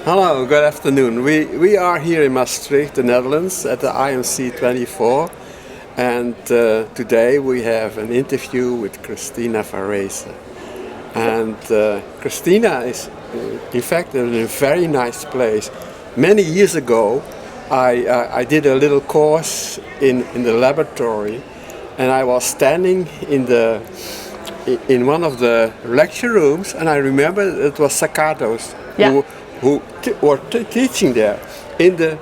Hello, good afternoon. We are here in Maastricht, the Netherlands, at the IMC 24, and today we have an interview with Cristina Varese. And Cristina is, in fact, in a very nice place. Many years ago, I did a little course in the laboratory, and I was standing in one of the lecture rooms, and I remember it was Saccatos who were teaching there in the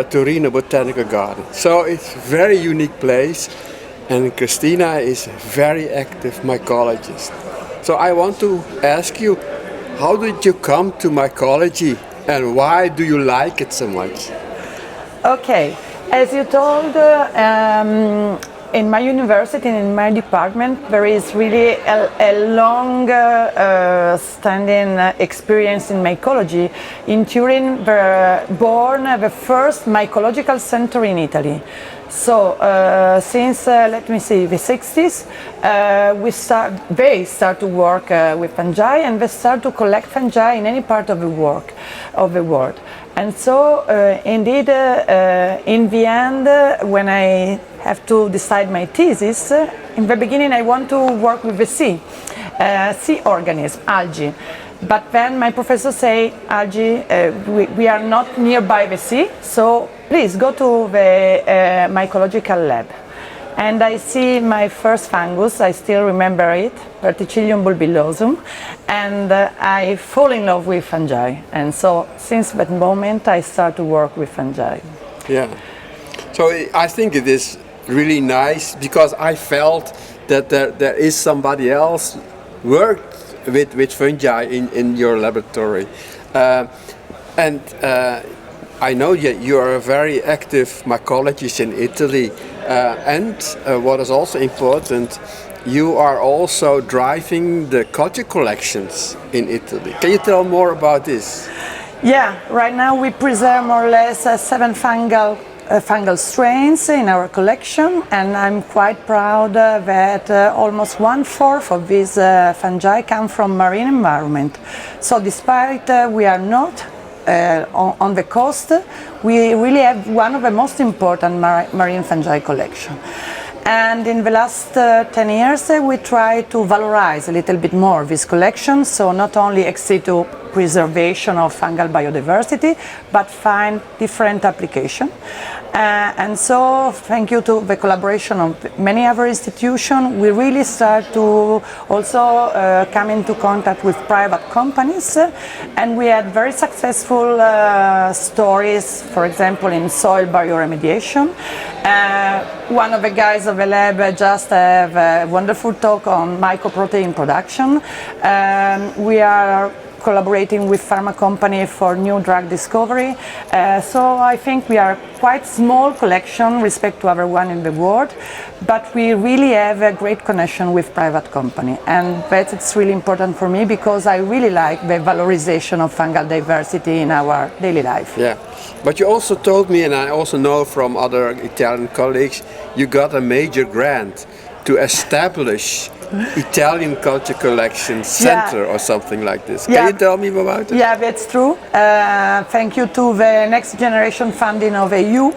Torino Botanical Garden. So it's a very unique place, and Cristina is a very active mycologist. So I want to ask you, how did you come to mycology, and why do you like it so much? Okay, as you told, in my university and in my department, there is really a long standing experience in mycology. In Turin, were born the first mycological center in Italy. So since let me see, the 60s, they start to work with fungi, and they start to collect fungi in any part of the world. And so indeed, in the end, when I have to decide my thesis, in the beginning I want to work with the sea organism, algae. But then my professor say, algae, we are not nearby the sea, so please go to the mycological lab. And I see my first fungus, I still remember it, Verticillium bulbillosum, and I fall in love with fungi. And so since that moment I start to work with fungi. Yeah. So I think it is really nice, because I felt that there is somebody else worked with fungi in your laboratory. And I know that you are a very active mycologist in Italy, and what is also important, you are also driving the culture collections in Italy. Can you tell more about this? Yeah, right now we preserve more or less 7 fungal strains in our collection, and I'm quite proud that almost 1/4 of these fungi come from marine environment. So despite we are not on the coast, we really have one of the most important marine fungi collection. And in the last 10 years, we try to valorize a little bit more this collection, so not only ex situ preservation of fungal biodiversity, but find different application. And so, thank you to the collaboration of many other institutions, we really start to also come into contact with private companies, and we had very successful stories, for example, in soil bioremediation. One of the guys of the lab just have a wonderful talk on mycoprotein production. We are collaborating with pharma company for new drug discovery. So I think we are quite small collection respect to everyone in the world, but we really have a great connection with private company, and that's really important for me, because I really like the valorization of fungal diversity in our daily life. Yeah, but you also told me, and I also know from other Italian colleagues, you got a major grant to establish Italian Culture Collection Center or something like this. Can you tell me about it? Yeah, that's true. Thank you to the Next Generation funding of EU.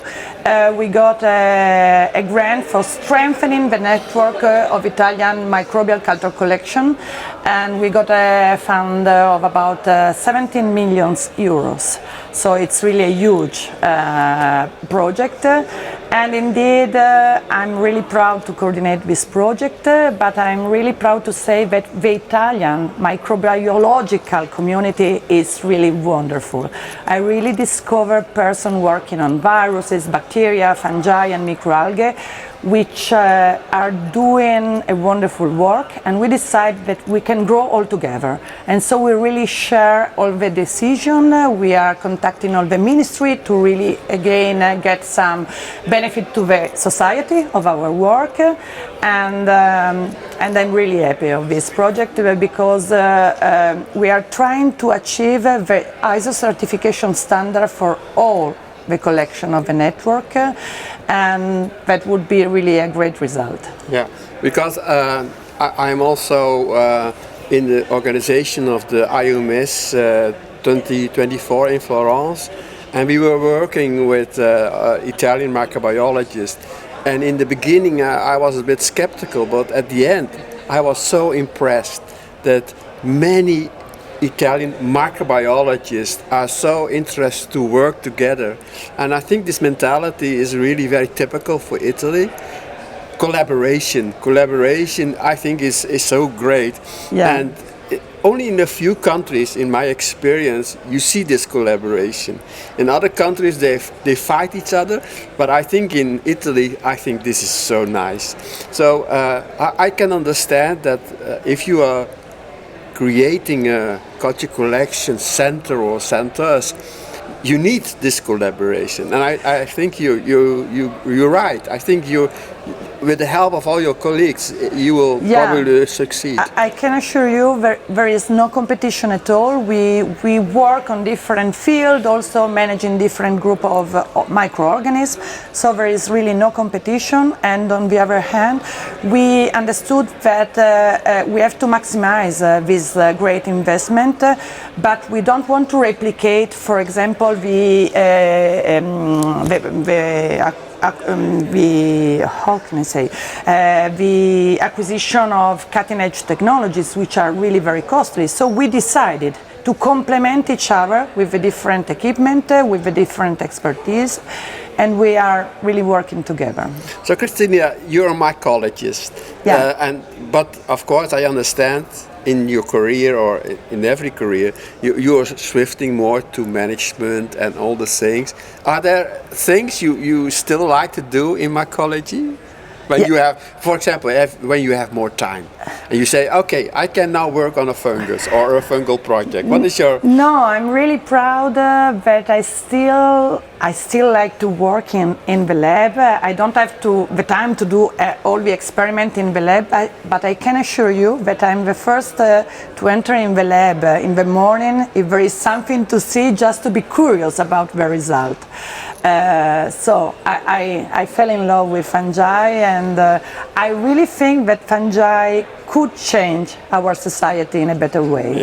We got a grant for strengthening the network of Italian microbial culture collection, and we got a fund of about 17 million euros. So it's really a huge project. And indeed, I'm really proud to coordinate this project, but I'm really proud to say that the Italian microbiological community is really wonderful. I really discovered persons working on viruses, bacteria, fungi and microalgae, which are doing a wonderful work, and we decide that we can grow all together. And so we really share all the decision. We are contacting all the ministry to really again get some benefit to the society of our work, and I'm really happy of this project, because we are trying to achieve the ISO certification standard for all the collection of the network, and that would be really a great result. Yeah, because I'm also in the organization of the IUMS 2024 in Florence, and we were working with Italian microbiologists. And in the beginning, I was a bit skeptical, but at the end, I was so impressed that many Italian microbiologists are so interested to work together. And I think this mentality is really very typical for Italy. Collaboration, I think is so great. Yeah. And only in a few countries, in my experience, you see this collaboration. In other countries, they fight each other, but I think in Italy, I think this is so nice. So I can understand that if you are creating a culture collection center or centers, you need this collaboration. And I think you're right. I think with the help of all your colleagues, you will probably succeed. I can assure you there is no competition at all. We work on different fields, also managing different group of microorganisms, so there is really no competition. And on the other hand, we understood that we have to maximize this great investment, but we don't want to replicate, for example, the how can I say, the acquisition of cutting-edge technologies, which are really very costly. So we decided to complement each other with a different equipment, with a different expertise, and we are really working together. So Cristina, you're a mycologist, but of course I understand in your career or in every career, you're shifting more to management and all the things. Are there things you still like to do in mycology? When you have, for example, when you have more time, and you say, okay, I can now work on a fungus or a fungal project. What is your? No, I'm really proud that I still like to work in the lab. I don't have the time to do all the experiment in the lab, but I can assure you that I'm the first to enter in the lab in the morning if there is something to see, just to be curious about the result. So I fell in love with fungi, and I really think that fungi could change our society in a better way.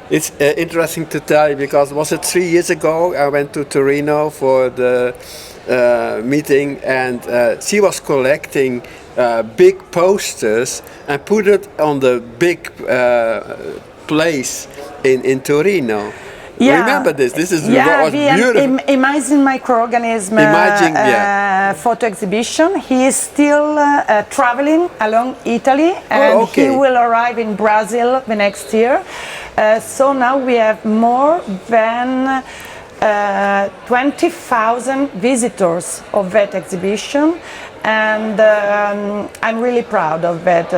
It's interesting to tell you, because was it 3 years ago I went to Torino for the meeting, and she was collecting big posters and put it on the big place in Torino. Remember this? This is was beautiful. Amazing microorganism photo exhibition. He is still traveling along Italy, and he will arrive in Brazil the next year. So now we have more than 20,000 visitors of that exhibition, and I'm really proud of that.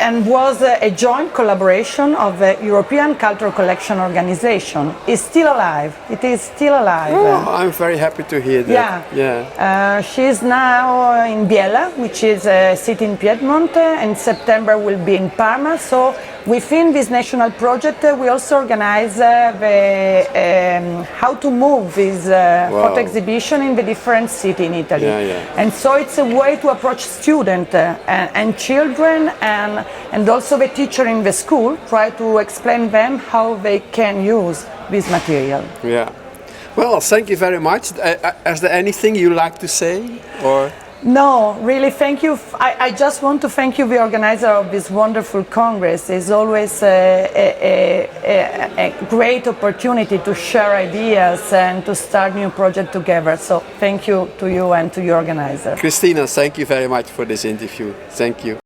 And was a joint collaboration of the European Cultural Collection Organization. It's still alive. It is still alive. Oh, I'm very happy to hear that. She's now in Biella, which is a city in Piedmont. In September will be in Parma. So within this national project, we also organize how to move this photo exhibition in the different cities in Italy. And so it's a way to approach students and children, and also the teacher in the school, try to explain them how they can use this material. Well, thank you very much. Is there anything you like to say, or? No, really, thank you. I just want to thank you, the organizer of this wonderful Congress. It's always a great opportunity to share ideas and to start new projects together. So thank you to you and to your organizer. Cristina, thank you very much for this interview. Thank you.